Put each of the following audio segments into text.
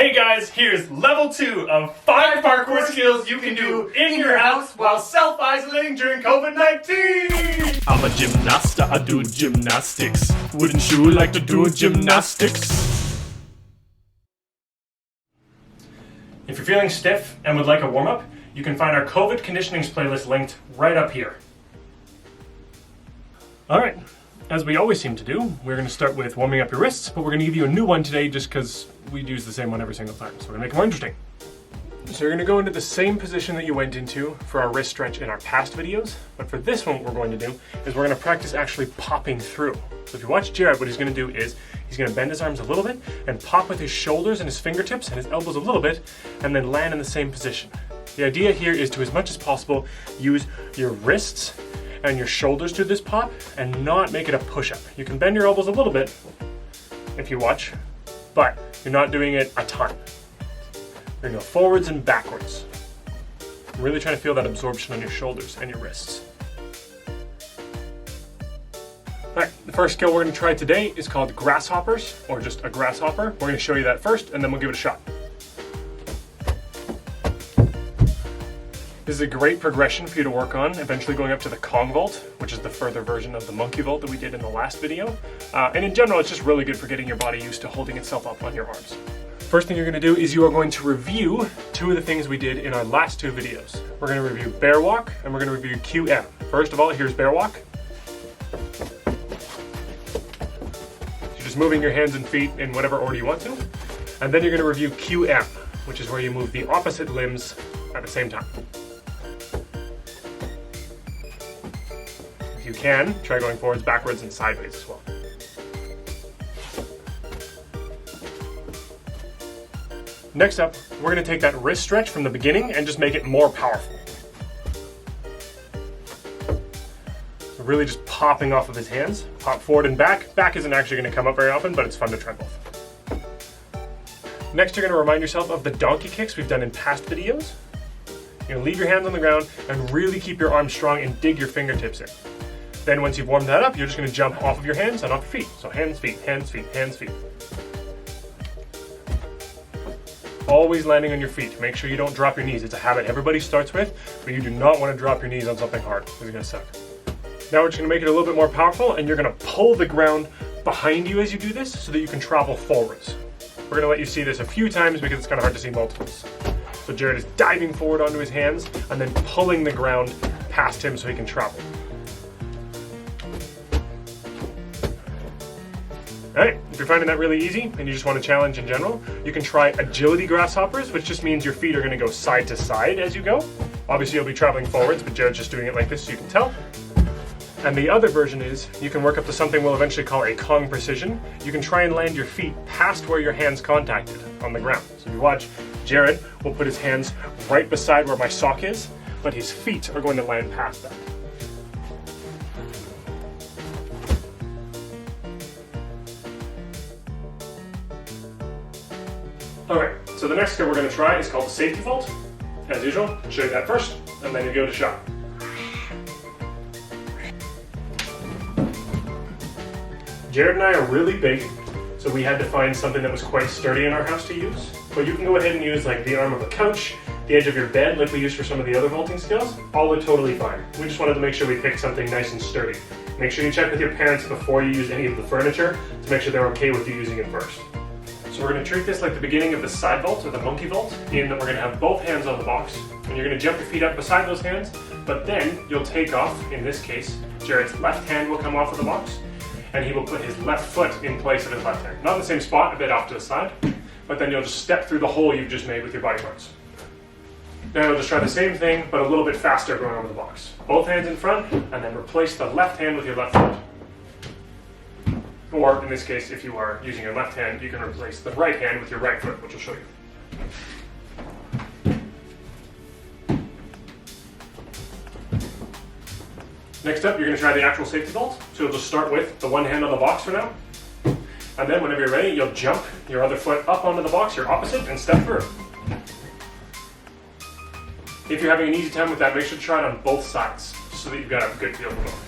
Hey guys, here's level 2 of 5 parkour skills you can do in your house while self-isolating during COVID-19! I'm a gymnasta, I do gymnastics. Wouldn't you like to do gymnastics? If you're feeling stiff and would like a warm-up, you can find our COVID conditionings playlist linked right up here. Alright, as we always seem to do, we're going to start with warming up your wrists, but we're going to give you a new one today just because we use the same one every single time, so we're going to make it more interesting. So you're going to go into the same position that you went into for our wrist stretch in our past videos, but for this one what we're going to do is we're going to practice actually popping through. So if you watch Jared, what he's going to do is he's going to bend his arms a little bit and pop with his shoulders and his fingertips and his elbows a little bit and then land in the same position. The idea here is to, as much as possible, use your wrists and your shoulders to this pop and not make it a push-up. You can bend your elbows a little bit if you watch, but you're not doing it a ton. You're gonna go forwards and backwards. I'm really trying to feel that absorption on your shoulders and your wrists. Alright, the first skill we're gonna try today is called Grasshoppers, or just a grasshopper. We're gonna show you that first and then we'll give it a shot. This is a great progression for you to work on, eventually going up to the Kong vault, which is the further version of the monkey vault that we did in the last video. And in general, it's just really good for getting your body used to holding itself up on your arms. First thing you're gonna do is you are going to review 2 of the things we did in our last 2 videos. We're gonna review bear walk and we're gonna review QM. First of all, here's bear walk. You're just moving your hands and feet in whatever order you want to. And then you're gonna review QM, which is where you move the opposite limbs at the same time. If you can, try going forwards, backwards, and sideways as well. Next up, we're going to take that wrist stretch from the beginning and just make it more powerful. So really just popping off of his hands. Pop forward and back. Back isn't actually going to come up very often, but it's fun to try both. Next, you're going to remind yourself of the donkey kicks we've done in past videos. You're going to leave your hands on the ground and really keep your arms strong and dig your fingertips in. Then once you've warmed that up, you're just going to jump off of your hands and off your feet. So hands, feet, hands, feet, hands, feet. Always landing on your feet. Make sure you don't drop your knees. It's a habit everybody starts with, but you do not want to drop your knees on something hard because it's going to suck. Now we're just going to make it a little bit more powerful and you're going to pull the ground behind you as you do this so that you can travel forwards. We're going to let you see this a few times because it's kind of hard to see multiples. So Jared is diving forward onto his hands and then pulling the ground past him so he can travel. Alright, if you're finding that really easy and you just want a challenge in general, you can try agility grasshoppers, which just means your feet are going to go side to side as you go. Obviously you'll be traveling forwards, but Jared's just doing it like this so you can tell. And the other version is, you can work up to something we'll eventually call a Kong precision. You can try and land your feet past where your hands contacted on the ground. So if you watch, Jared will put his hands right beside where my sock is, but his feet are going to land past that. Okay, so the next skill we're going to try is called the safety vault. As usual, I'll show you that first, and then you go to shot. Jared and I are really big, so we had to find something that was quite sturdy in our house to use. But you can go ahead and use like the arm of a couch, the edge of your bed like we used for some of the other vaulting skills. All are totally fine. We just wanted to make sure we picked something nice and sturdy. Make sure you check with your parents before you use any of the furniture to make sure they're okay with you using it first. So we're going to treat this like the beginning of the side vault or the monkey vault, in that we're going to have both hands on the box, and you're going to jump your feet up beside those hands, but then you'll take off, in this case, Jared's left hand will come off of the box, and he will put his left foot in place of his left hand. Not in the same spot, a bit off to the side, but then you'll just step through the hole you've just made with your body parts. Now you'll just try the same thing, but a little bit faster going over the box. Both hands in front, and then replace the left hand with your left foot. Or, in this case, if you are using your left hand, you can replace the right hand with your right foot, which I'll show you. Next up, you're going to try the actual safety vault. So you'll just start with the one hand on the box for now. And then whenever you're ready, you'll jump your other foot up onto the box, your opposite, and step through. If you're having an easy time with that, make sure to try it on both sides, just so that you've got a good feel for both.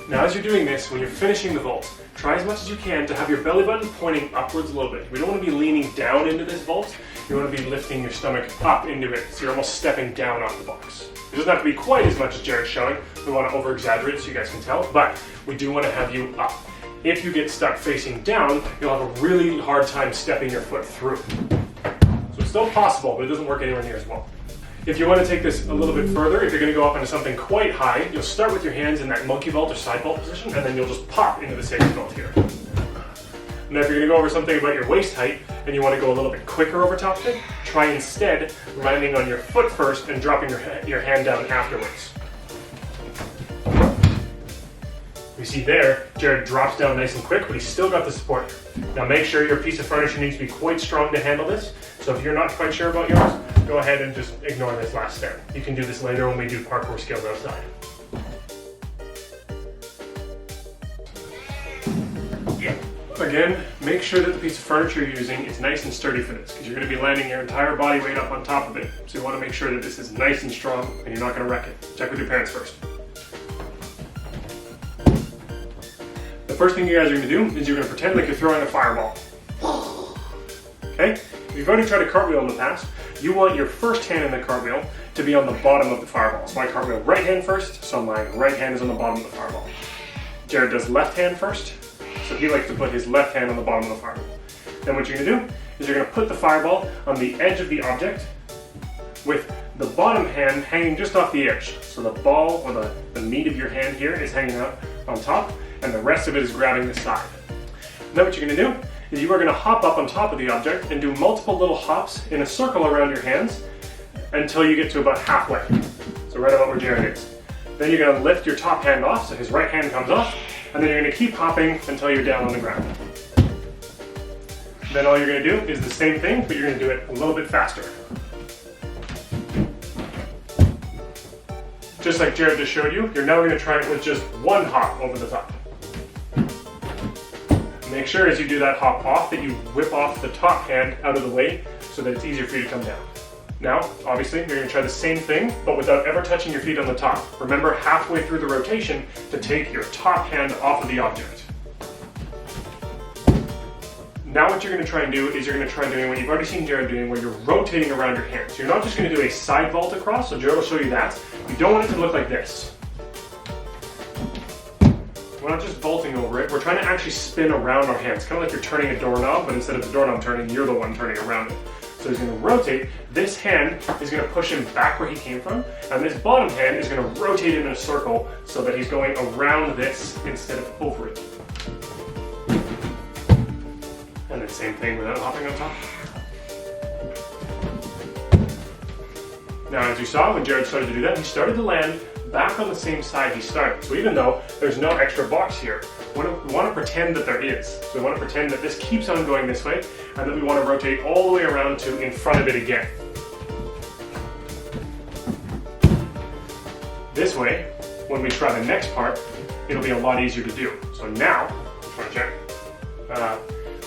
Now as you're doing this, when you're finishing the vault, try as much as you can to have your belly button pointing upwards a little bit. We don't want to be leaning down into this vault. You want to be lifting your stomach up into it, so you're almost stepping down off the box. It doesn't have to be quite as much as Jared's showing. We want to over-exaggerate so you guys can tell, but we do want to have you up. If you get stuck facing down, you'll have a really hard time stepping your foot through. So it's still possible, but it doesn't work anywhere near as well. If you want to take this a little bit further, if you're going to go up into something quite high, you'll start with your hands in that monkey vault or side vault position, and then you'll just pop into the safety vault here. And if you're going to go over something about your waist height, and you want to go a little bit quicker over top of it, try instead landing on your foot first and dropping your hand down afterwards. You see there, Jared drops down nice and quick, but he's still got the support. Now make sure your piece of furniture needs to be quite strong to handle this, so if you're not quite sure about yours, go ahead and just ignore this last step. You can do this later when we do parkour skills outside. Again, make sure that the piece of furniture you're using is nice and sturdy for this, because you're going to be landing your entire body weight up on top of it. So you want to make sure that this is nice and strong and you're not going to wreck it. Check with your parents first. The first thing you guys are going to do is you're going to pretend like you're throwing a fireball. Okay? If you've already tried a cartwheel in the past, you want your first hand in the cartwheel to be on the bottom of the fireball. So my cartwheel right hand first, so my right hand is on the bottom of the fireball. Jared does left hand first. So he likes to put his left hand on the bottom of the fireball. Then what you're going to do is you're going to put the fireball on the edge of the object with the bottom hand hanging just off the edge. So the ball or the meat of your hand here is hanging out on top and the rest of it is grabbing the side. Then what you're going to do is you are going to hop up on top of the object and do multiple little hops in a circle around your hands until you get to about halfway. So right about where Jared is. Then you're going to lift your top hand off, so his right hand comes off, and then you're going to keep hopping until you're down on the ground. Then all you're going to do is the same thing, but you're going to do it a little bit faster. Just like Jared just showed you, you're now going to try it with just one hop over the top. Make sure as you do that hop off that you whip off the top hand out of the way so that it's easier for you to come down. Now, obviously, you're going to try the same thing, but without ever touching your feet on the top. Remember, halfway through the rotation, to take your top hand off of the object. Now what you're going to try and do is you're going to try doing what you've already seen Jared doing, where you're rotating around your hands. So you're not just going to do a side vault across, so Jared will show you that. You don't want it to look like this. We're not just vaulting over it, we're trying to actually spin around our hands, kind of like you're turning a doorknob, but instead of the doorknob turning, you're the one turning around it. So he's going to rotate. This hand is going to push him back where he came from, and this bottom hand is going to rotate him in a circle so that he's going around this instead of over it. And then same thing without hopping on top. Now as you saw, when Jared started to do that, he started to land back on the same side he started. So even though there's no extra box here, we want to pretend that there is. So we want to pretend that this keeps on going this way, and that we want to rotate all the way around to in front of it again. This way, when we try the next part, it'll be a lot easier to do. So now,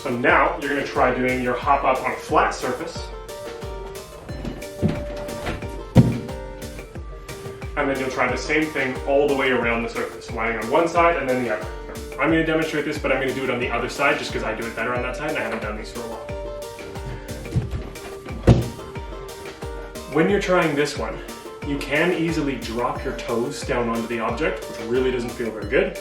now you're going to try doing your hop up on a flat surface. And then you'll try the same thing all the way around the surface, landing on one side and then the other. I'm going to demonstrate this, but I'm going to do it on the other side just because I do it better on that side and I haven't done these for a while. When you're trying this one, you can easily drop your toes down onto the object, which really doesn't feel very good.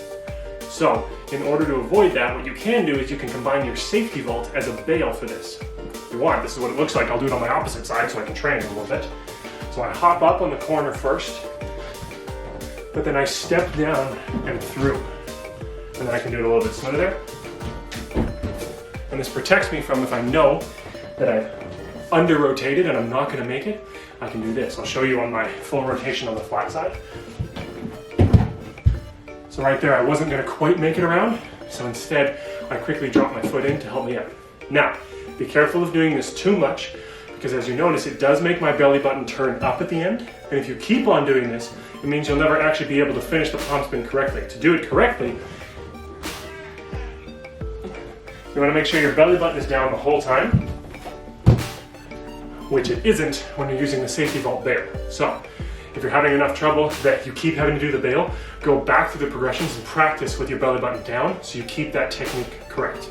So, in order to avoid that, what you can do is you can combine your safety vault as a bail for this. If you want, this is what it looks like. I'll do it on my opposite side so I can train a little bit. So I hop up on the corner first, but then I step down and through. And then I can do it a little bit smoother. And this protects me from, if I know that I've under-rotated and I'm not going to make it, I can do this. I'll show you on my full rotation on the flat side. So right there, I wasn't going to quite make it around, so instead I quickly dropped my foot in to help me out. Now, be careful of doing this too much, because as you notice, it does make my belly button turn up at the end, and if you keep on doing this, it means you'll never actually be able to finish the palm spin correctly. To do it correctly, you want to make sure your belly button is down the whole time, which it isn't when you're using the safety vault bail. So, if you're having enough trouble that you keep having to do the bail, go back through the progressions and practice with your belly button down so you keep that technique correct.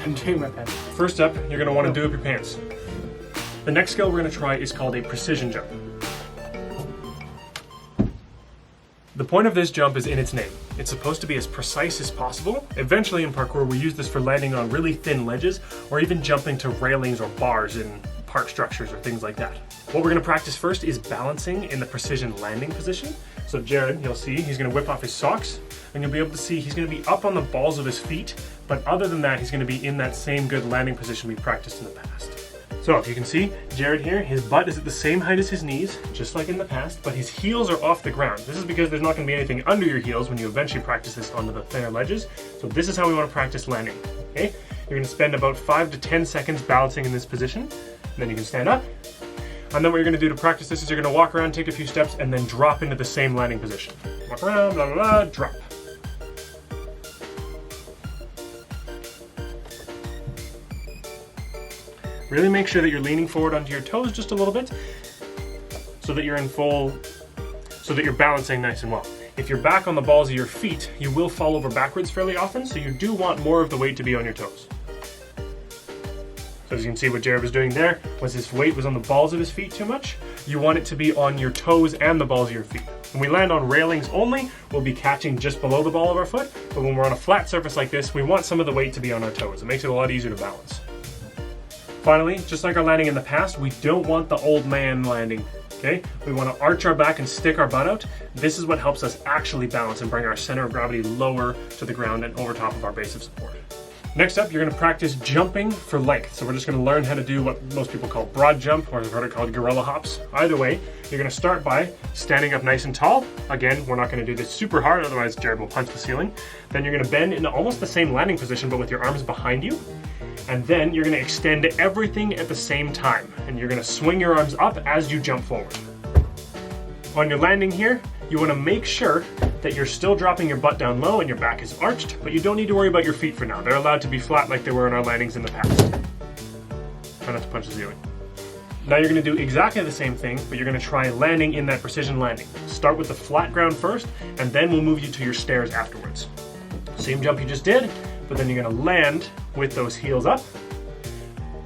I'm doing my pants. First up, you're going to want to do up your pants. The next skill we're going to try is called a precision jump. The point of this jump is in its name. It's supposed to be as precise as possible. Eventually in parkour, we use this for landing on really thin ledges or even jumping to railings or bars in park structures or things like that. What we're going to practice first is balancing in the precision landing position. So Jared, you'll see, he's going to whip off his socks, and you'll be able to see he's going to be up on the balls of his feet, but other than that, he's going to be in that same good landing position we practiced in the past. So if you can see, Jared here, his butt is at the same height as his knees, just like in the past, but his heels are off the ground. This is because there's not going to be anything under your heels when you eventually practice this onto the thinner ledges. So this is how we want to practice landing, okay? You're going to spend about 5 to 10 seconds balancing in this position, and then you can stand up. And then what you're going to do to practice this is you're going to walk around, take a few steps, and then drop into the same landing position. Walk around, blah, blah, blah, drop. Really make sure that you're leaning forward onto your toes just a little bit so that you're balancing nice and well. If you're back on the balls of your feet, you will fall over backwards fairly often, so you do want more of the weight to be on your toes. So as you can see, what Jared was doing there was his weight was on the balls of his feet too much. You want it to be on your toes and the balls of your feet. When we land on railings only, we'll be catching just below the ball of our foot, but when we're on a flat surface like this, we want some of the weight to be on our toes. It makes it a lot easier to balance. Finally, just like our landing in the past, we don't want the old man landing, okay? We want to arch our back and stick our butt out. This is what helps us actually balance and bring our center of gravity lower to the ground and over top of our base of support. Next up, you're going to practice jumping for length. So we're just going to learn how to do what most people call broad jump, or I've heard it called gorilla hops. Either way, you're going to start by standing up nice and tall. Again, we're not going to do this super hard, otherwise Jared will punch the ceiling. Then you're going to bend into almost the same landing position, but with your arms behind you. And then you're going to extend everything at the same time. And you're going to swing your arms up as you jump forward. On your landing here, you want to make sure that you're still dropping your butt down low and your back is arched, but you don't need to worry about your feet for now. They're allowed to be flat like they were in our landings in the past. Try not to punch the ceiling. Now you're going to do exactly the same thing, but you're going to try landing in that precision landing. Start with the flat ground first, and then we'll move you to your stairs afterwards. Same jump you just did, but then you're going to land with those heels up,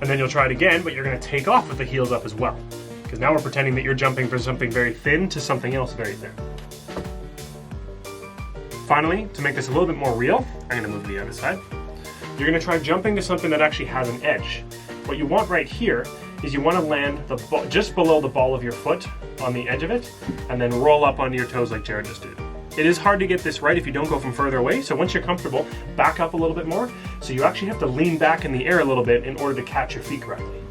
and then you'll try it again, but you're going to take off with the heels up as well. Because now we're pretending that you're jumping from something very thin to something else very thin. Finally, to make this a little bit more real, I'm going to move to the other side. You're going to try jumping to something that actually has an edge. What you want right here is you want to land just below the ball of your foot on the edge of it, and then roll up onto your toes like Jared just did. It is hard to get this right if you don't go from further away, so once you're comfortable, back up a little bit more. So you actually have to lean back in the air a little bit in order to catch your feet correctly.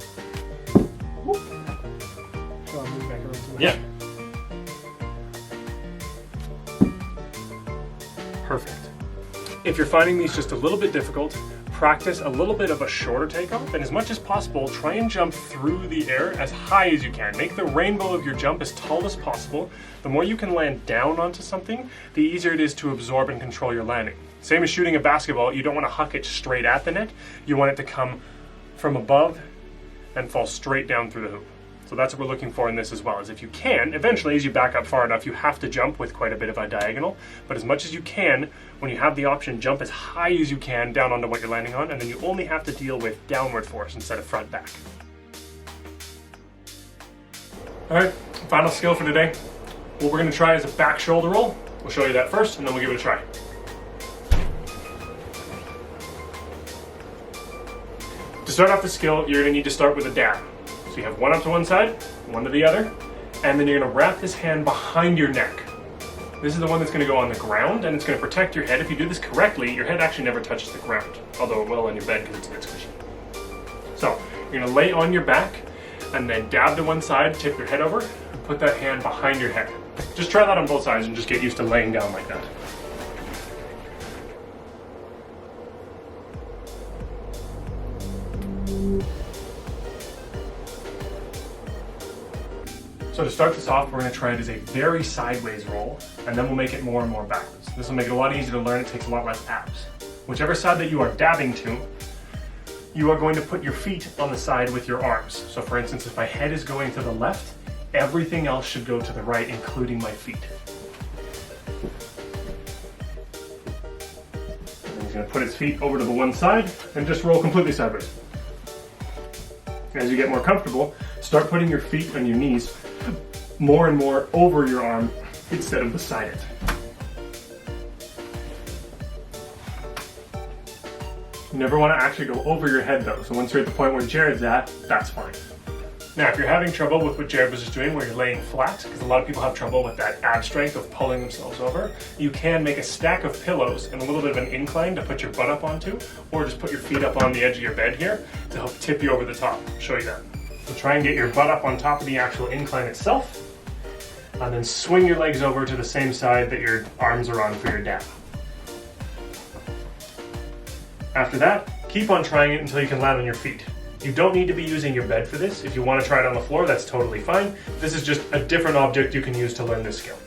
Yeah. Perfect. If you're finding these just a little bit difficult, practice a little bit of a shorter takeoff, and as much as possible, try and jump through the air as high as you can. Make the rainbow of your jump as tall as possible. The more you can land down onto something, the easier it is to absorb and control your landing. Same as shooting a basketball, you don't want to huck it straight at the net. You want it to come from above and fall straight down through the hoop. So that's what we're looking for in this as well, is if you can, eventually as you back up far enough, you have to jump with quite a bit of a diagonal, but as much as you can, when you have the option, jump as high as you can down onto what you're landing on, and then you only have to deal with downward force instead of front back. All right, final skill for today. What we're gonna try is a back shoulder roll. We'll show you that first, and then we'll give it a try. To start off the skill, you're gonna need to start with a dab. So you have one up to one side, one to the other, and then you're going to wrap this hand behind your neck. This is the one that's going to go on the ground, and it's going to protect your head. If you do this correctly, your head actually never touches the ground, although it will on your bed because it's a bit squishy. So you're going to lay on your back, and then dab to one side, tip your head over, and put that hand behind your head. Just try that on both sides and just get used to laying down like that. So to start this off, we're going to try it as a very sideways roll, and then we'll make it more and more backwards. This will make it a lot easier to learn. It takes a lot less abs. Whichever side that you are dabbing to, you are going to put your feet on the side with your arms. So for instance, if my head is going to the left, everything else should go to the right, including my feet. And he's going to put his feet over to the one side and just roll completely sideways. As you get more comfortable, start putting your feet on your knees more and more over your arm instead of beside it. You never want to actually go over your head though, so once you're at the point where Jared's at, that's fine. Now, if you're having trouble with what Jared was just doing, where you're laying flat, because a lot of people have trouble with that ab strength of pulling themselves over, you can make a stack of pillows and a little bit of an incline to put your butt up onto, or just put your feet up on the edge of your bed here to help tip you over the top. I'll show you that. So try and get your butt up on top of the actual incline itself, and then swing your legs over to the same side that your arms are on for your dab. After that, keep on trying it until you can land on your feet. You don't need to be using your bed for this. If you want to try it on the floor, that's totally fine. This is just a different object you can use to learn this skill.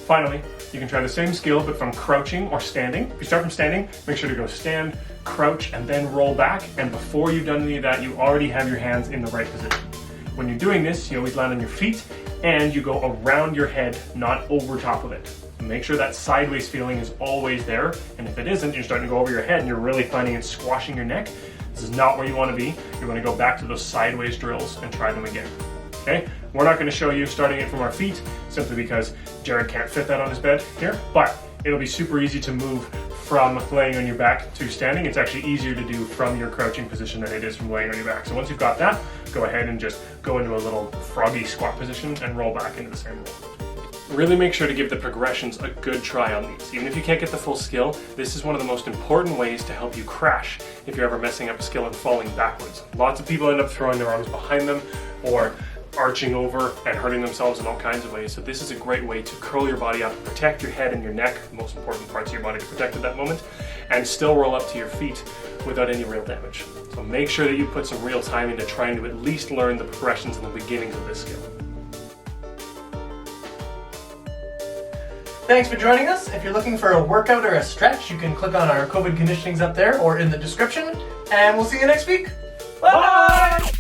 Finally, you can try the same skill, but from crouching or standing. If you start from standing, make sure to go stand, crouch, and then roll back. And before you've done any of that, you already have your hands in the right position. When you're doing this, you always land on your feet, and you go around your head, not over top of it. Make sure that sideways feeling is always there, and if it isn't, you're starting to go over your head and you're really finding it squashing your neck. This is not where you want to be. You want to go back to those sideways drills and try them again. Okay? We're not going to show you starting it from our feet, simply because Jared can't fit that on his bed here, but it'll be super easy to move from laying on your back to standing. It's actually easier to do from your crouching position than it is from laying on your back. So once you've got that, go ahead and just go into a little froggy squat position and roll back into the same roll. Really make sure to give the progressions a good try on these. Even if you can't get the full skill, this is one of the most important ways to help you crash if you're ever messing up a skill and falling backwards. Lots of people end up throwing their arms behind them or arching over and hurting themselves in all kinds of ways. So this is a great way to curl your body up, protect your head and your neck, the most important parts of your body to protect at that moment, and still roll up to your feet without any real damage. So make sure that you put some real time into trying to at least learn the progressions and the beginnings of this skill. Thanks for joining us. If you're looking for a workout or a stretch, you can click on our COVID conditionings up there or in the description. And we'll see you next week. Bye!